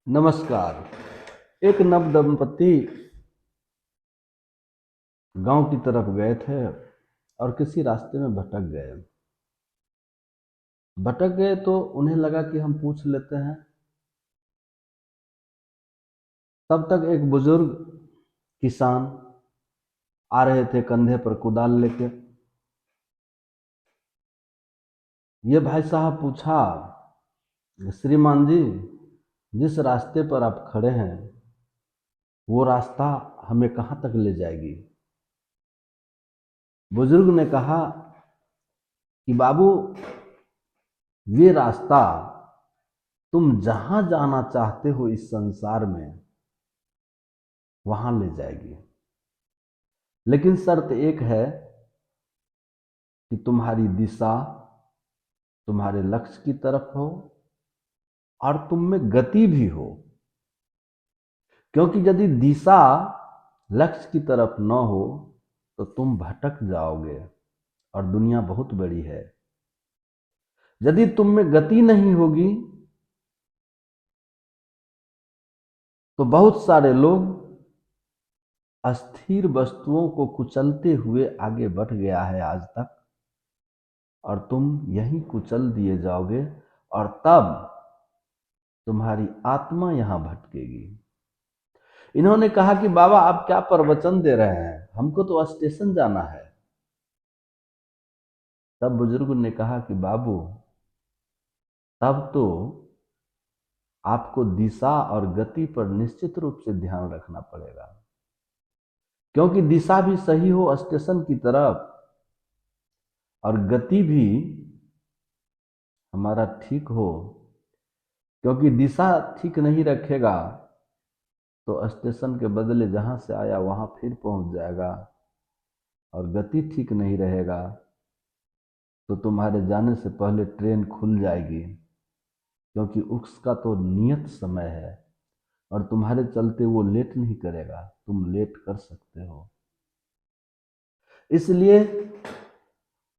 नमस्कार। एक नव दंपति गांव की तरफ गए थे और किसी रास्ते में भटक गए तो उन्हें लगा कि हम पूछ लेते हैं। तब तक एक बुजुर्ग किसान आ रहे थे कंधे पर कुदाल लेके। ये भाई साहब पूछा, श्रीमान जी, जिस रास्ते पर आप खड़े हैं वो रास्ता हमें कहाँ तक ले जाएगी? बुजुर्ग ने कहा कि बाबू, ये रास्ता तुम जहां जाना चाहते हो इस संसार में वहां ले जाएगी, लेकिन शर्त एक है कि तुम्हारी दिशा तुम्हारे लक्ष्य की तरफ हो और तुम में गति भी हो। क्योंकि यदि दिशा लक्ष्य की तरफ न हो तो तुम भटक जाओगे, और दुनिया बहुत बड़ी है। यदि तुम में गति नहीं होगी तो बहुत सारे लोग अस्थिर वस्तुओं को कुचलते हुए आगे बढ़ गया है आज तक, और तुम यहीं कुचल दिए जाओगे, और तब तुम्हारी आत्मा यहां भटकेगी। इन्होंने कहा कि बाबा, आप क्या प्रवचन दे रहे हैं, हमको तो स्टेशन जाना है। तब बुजुर्ग ने कहा कि बाबू, तब तो आपको दिशा और गति पर निश्चित रूप से ध्यान रखना पड़ेगा। क्योंकि दिशा भी सही हो स्टेशन की तरफ, और गति भी हमारा ठीक हो। क्योंकि दिशा ठीक नहीं रखेगा तो स्टेशन के बदले जहां से आया वहां फिर पहुंच जाएगा, और गति ठीक नहीं रहेगा तो तुम्हारे जाने से पहले ट्रेन खुल जाएगी। क्योंकि उसका तो नियत समय है, और तुम्हारे चलते वो लेट नहीं करेगा, तुम लेट कर सकते हो। इसलिए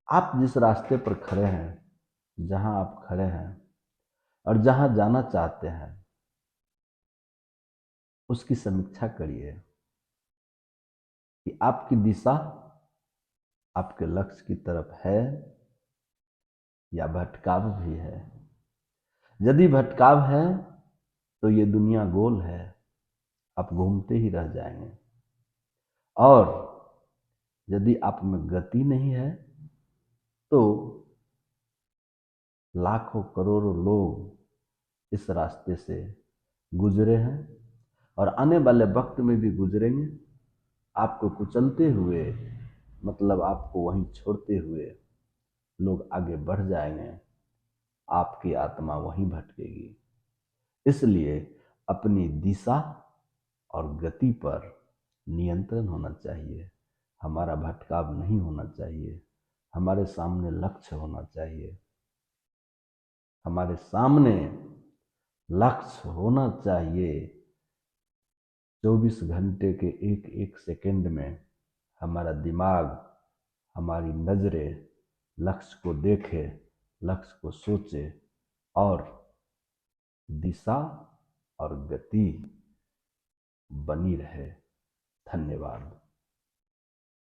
आप जिस रास्ते पर खड़े हैं, जहां आप खड़े हैं और जहां जाना चाहते हैं, उसकी समीक्षा करिए कि आपकी दिशा आपके लक्ष्य की तरफ है या भटकाव भी है। यदि भटकाव है तो ये दुनिया गोल है, आप घूमते ही रह जाएंगे। और यदि आप में गति नहीं है तो लाखों करोड़ों लोग इस रास्ते से गुजरे हैं और आने वाले वक्त में भी गुजरेंगे। आपको कुचलते हुए, मतलब आपको वहीं छोड़ते हुए लोग आगे बढ़ जाएंगे, आपकी आत्मा वहीं भटकेगी। इसलिए अपनी दिशा और गति पर नियंत्रण होना चाहिए। हमारा भटकाव नहीं होना चाहिए। हमारे सामने लक्ष्य होना चाहिए। हमारे सामने लक्ष्य होना चाहिए। 24 घंटे के एक एक सेकंड में हमारा दिमाग, हमारी नजरें लक्ष्य को देखे, लक्ष्य को सोचे, और दिशा और गति बनी रहे। धन्यवाद।